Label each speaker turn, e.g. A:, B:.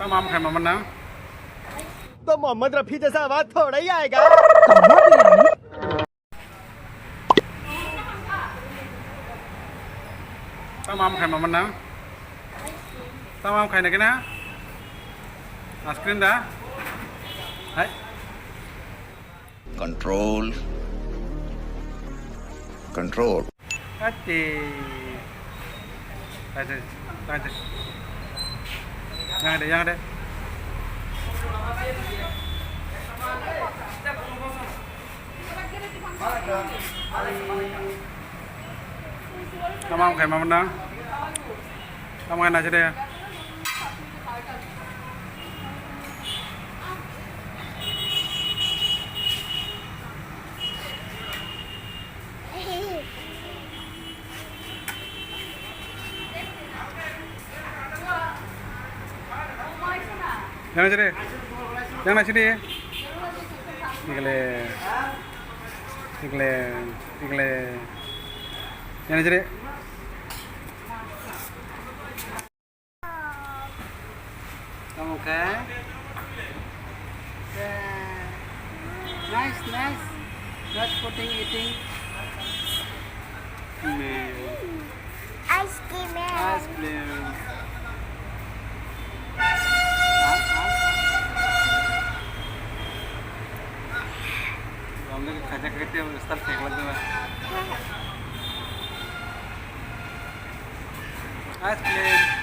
A: तमाम खाए मोहम्मद ना
B: तो मोहम्मद रफी जैसा आवाज थोड़ा ही आएगा।
A: तमाम खाए मोहम्मद ना तमाम खाए ना क्या आइसक्रीम दा है
C: Control. Control.
A: Ati. Aja, aja. Yang ada. Tamam kayak mana? Kamu kan aja deh. Yang aja deh. Yang nasi deh. Ikle. Yang aja deh. Kamu kan? Nice. Not putting eating.
D: Ice cream.
A: Ice cream. हम लोग खाजा करते हैं उस तरफ फेंक लगता है आइसक्रीम